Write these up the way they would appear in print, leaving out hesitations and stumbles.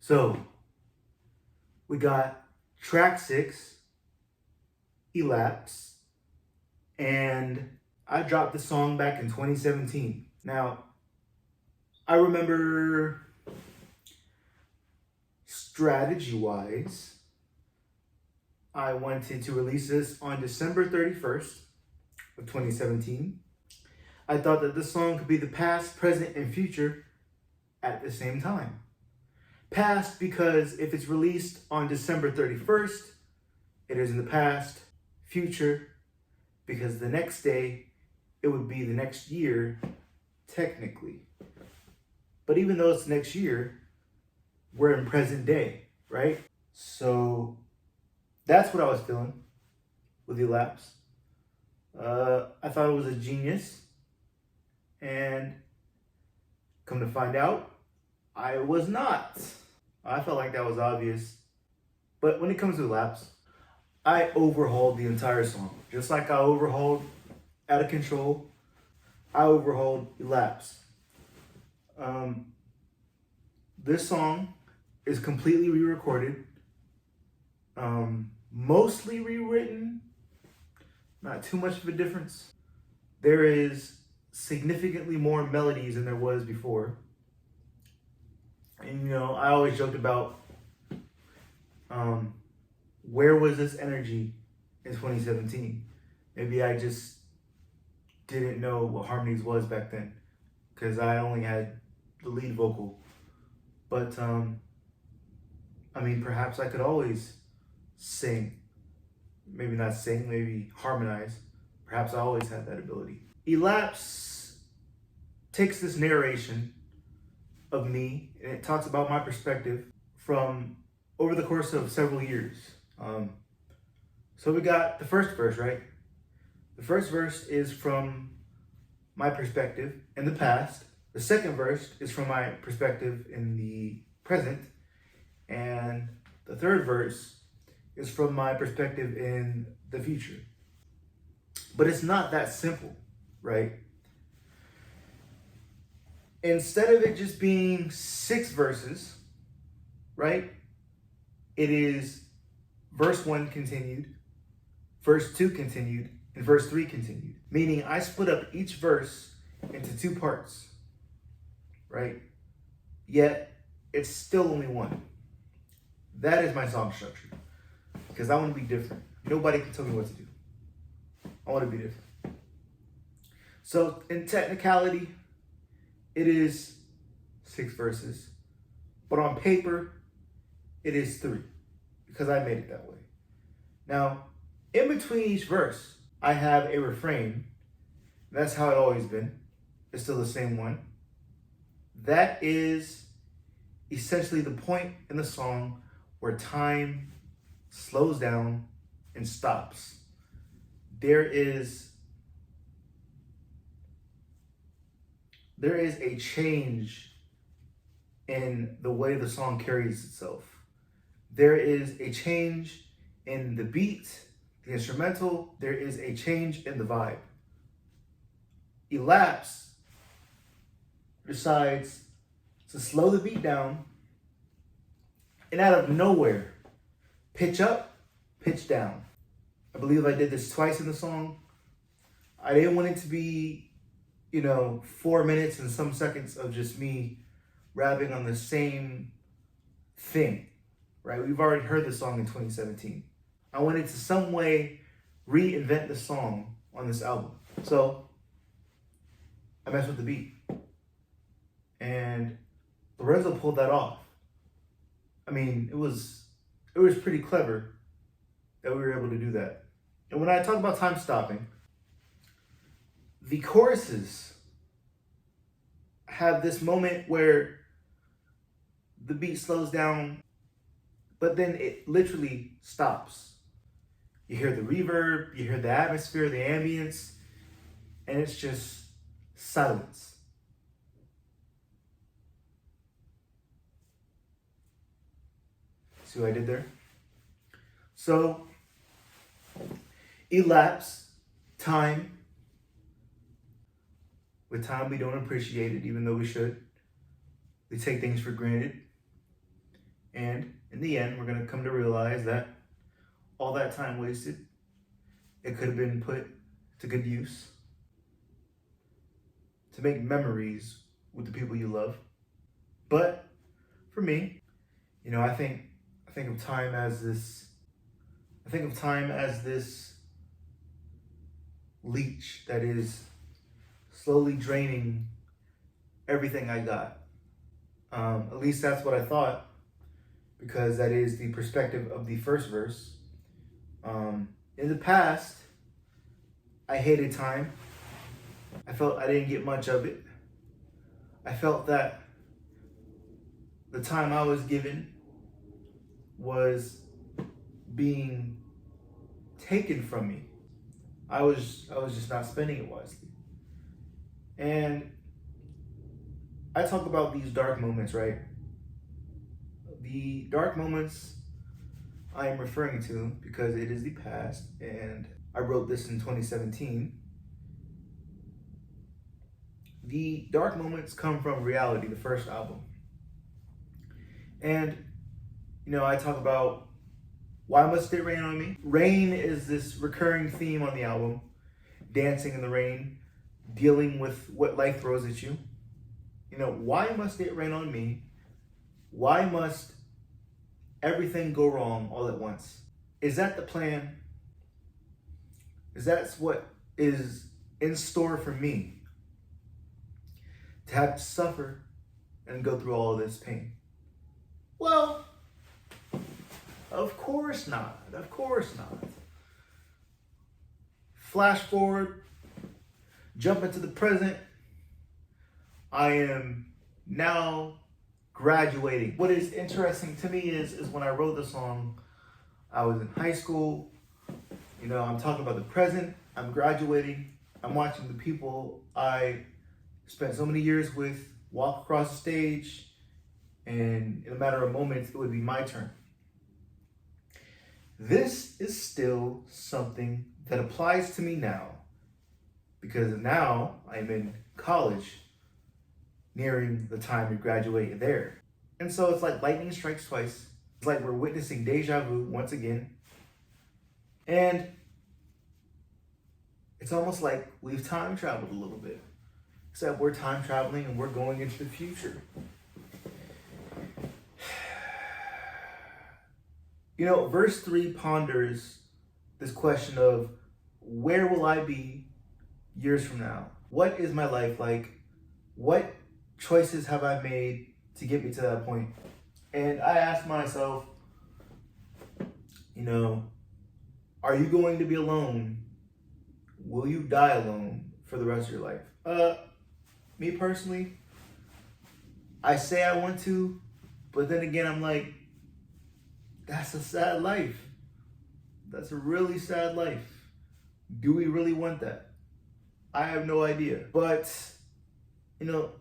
So we got track 6, Elapse, and I dropped the song back in 2017. Now, I remember strategy-wise, I wanted to release this on December 31st of 2017. I thought that this song could be the past, present, and future at the same time. Past because if it's released on December 31st, it is in the past. Future because the next day, it would be the next year, technically. But even though it's next year, we're in present day, right? So that's what I was feeling with Elapse. I thought it was a genius. And come to find out, I was not. I felt like that was obvious. But when it comes to Elapse, I overhauled the entire song. Just like I overhauled Out of Control, I overhauled Elapse. This song is completely re-recorded, mostly rewritten, not too much of a difference. There is significantly more melodies than there was before. And I always joked about where was this energy in 2017? Maybe I just didn't know what harmonies was back then because I only had the lead vocal. But perhaps I could always sing. Maybe not sing, maybe harmonize. Perhaps I always had that ability. Elapse takes this narration of me and it talks about my perspective from over the course of several years. So we got the first verse, right? The first verse is from my perspective in the past. The second verse is from my perspective in the present. And the third verse is from my perspective in the future. But it's not that simple, right? Instead of it just being 6 verses, right? It is verse 1 continued, verse 2 continued, and verse 3 continued. Meaning I split up each verse into 2 parts, right? Yet it's still only one. That is my song structure. Because I want to be different. Nobody can tell me what to do. I want to be different. So in technicality, it is 6 verses. But on paper, it is 3. Because I made it that way. Now, in between each verse, I have a refrain. That's how it's always been. It's still the same one. That is essentially the point in the song where time slows down and stops. There is a change in the way the song carries itself. There is a change in the beat, the instrumental. There is a change in the vibe. Elapse decides to slow the beat down and out of nowhere, pitch up, pitch down. I believe I did this twice in the song. I didn't want it to be, 4 minutes and some seconds of just me rapping on the same thing, right? We've already heard the song in 2017. I wanted to some way reinvent the song on this album. So I messed with the beat. And Lorenzo pulled that off. It was pretty clever that we were able to do that. And when I talk about time stopping, the choruses have this moment where the beat slows down, but then it literally stops. You hear the reverb, you hear the atmosphere, the ambience, and it's just silence. See what I did there? So, elapse, time. With time, we don't appreciate it, even though we should. We take things for granted. And in the end, we're going to come to realize that all that time wasted, it could have been put to good use to make memories with the people you love. But for me, I think of time as this. I think of time as this leech that is slowly draining everything I got. At least that's what I thought, because that is the perspective of the first verse. In the past, I hated time. I felt I didn't get much of it. I felt that the time I was given was being taken from me. I was just not spending it wisely. And I talk about these dark moments, right? The dark moments I am referring to because it is the past, and I wrote this in 2017. The dark moments come from Reality, the first album. And, I talk about why must it rain on me? Rain is this recurring theme on the album. Dancing in the rain, dealing with what life throws at you. Why must it rain on me? Why must everything go wrong all at once? Is that the plan? Is that what is in store for me? To have to suffer and go through all of this pain? Well, of course not. Of course not. Flash forward, jump into the present. I am now graduating. What is interesting to me is when I wrote the song, I was in high school. I'm talking about the present. I'm graduating. I'm watching the people I spent so many years with walk across the stage, and in a matter of moments, it would be my turn. This is still something that applies to me now, because now I'm in college, nearing the time to graduate there. And so it's like lightning strikes twice. It's like we're witnessing deja vu once again. And it's almost like we've time traveled a little bit, except we're time traveling and we're going into the future. Verse 3 ponders this question of, where will I be years from now? What is my life like? What choices have I made to get me to that point? And I asked myself, are you going to be alone? Will you die alone for the rest of your life? Me personally, I say I want to, but then again, I'm like, that's a sad life. That's a really sad life. Do we really want that? I have no idea. But,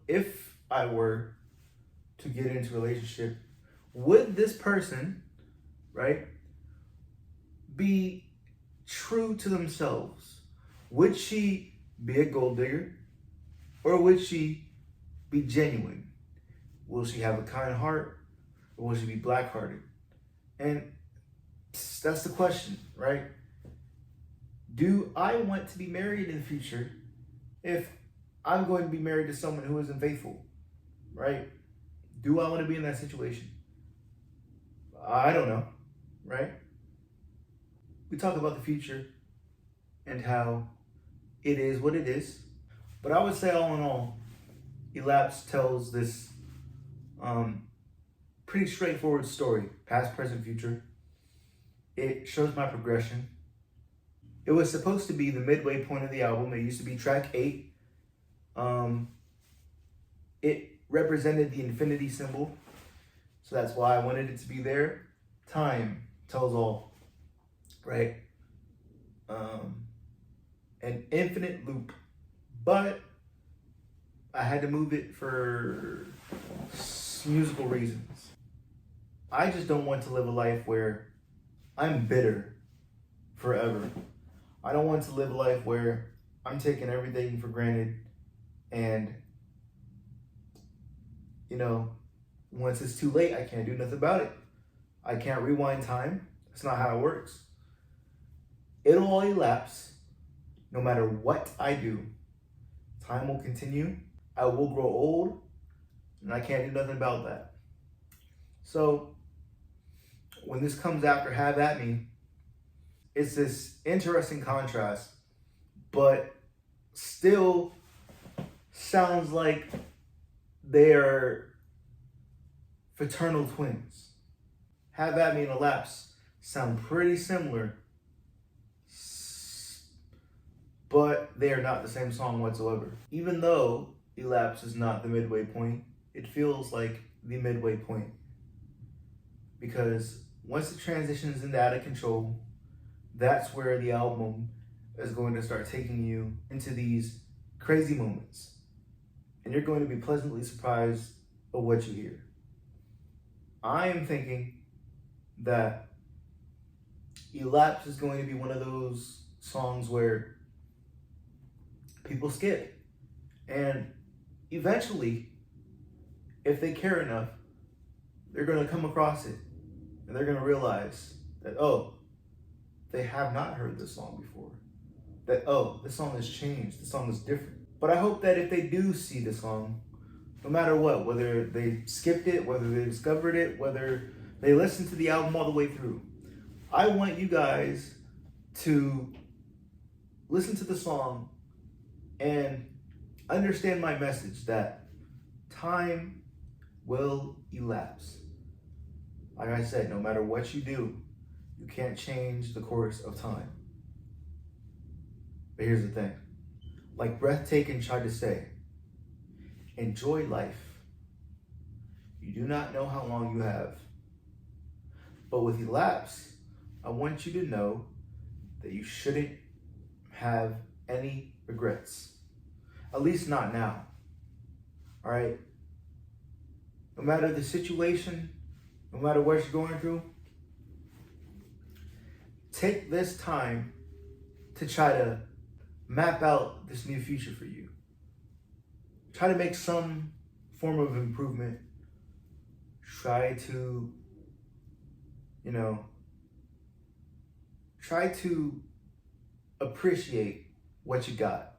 if I were to get into a relationship, would this person, right, be true to themselves? Would she be a gold digger? Or would she be genuine? Will she have a kind heart? Or will she be black-hearted? And that's the question, right? Do I want to be married in the future if I'm going to be married to someone who isn't faithful, right? Do I want to be in that situation? I don't know, right? We talk about the future and how it is what it is. But I would say, all in all, Elapse tells this pretty straightforward story, past, present, future. It shows my progression. It was supposed to be the midway point of the album. It used to be track 8. It represented the infinity symbol, so that's why I wanted it to be there. Time tells all, right? An infinite loop, but I had to move it for musical reasons. I just don't want to live a life where I'm bitter forever. I don't want to live a life where I'm taking everything for granted and, once it's too late, I can't do nothing about it. I can't rewind time. That's not how it works. It'll all elapse no matter what I do. Time will continue. I will grow old, and I can't do nothing about that. So when this comes after Have At Me, it's this interesting contrast, but still sounds like they're fraternal twins. Have At Me and Elapse sound pretty similar, but they are not the same song whatsoever. Even though Elapse is not the midway point, it feels like the midway point. Because once it transitions into Out of Control, that's where the album is going to start taking you into these crazy moments. And you're going to be pleasantly surprised of what you hear. I am thinking that Elapse is going to be one of those songs where people skip. And eventually, if they care enough, they're going to come across it. And they're going to realize that, oh, they have not heard this song before. That, oh, this song has changed. This song is different. But I hope that if they do see the song, no matter what, whether they skipped it, whether they discovered it, whether they listened to the album all the way through, I want you guys to listen to the song and understand my message that time will elapse. Like I said, no matter what you do, you can't change the course of time. But here's the thing. Like Breathtaking tried to say, enjoy life. You do not know how long you have. But with Elapse, I want you to know that you shouldn't have any regrets. At least not now. All right? No matter the situation, no matter what you're going through, take this time to try to map out this new future for you. Try to make some form of improvement. Try to, try to appreciate what you got.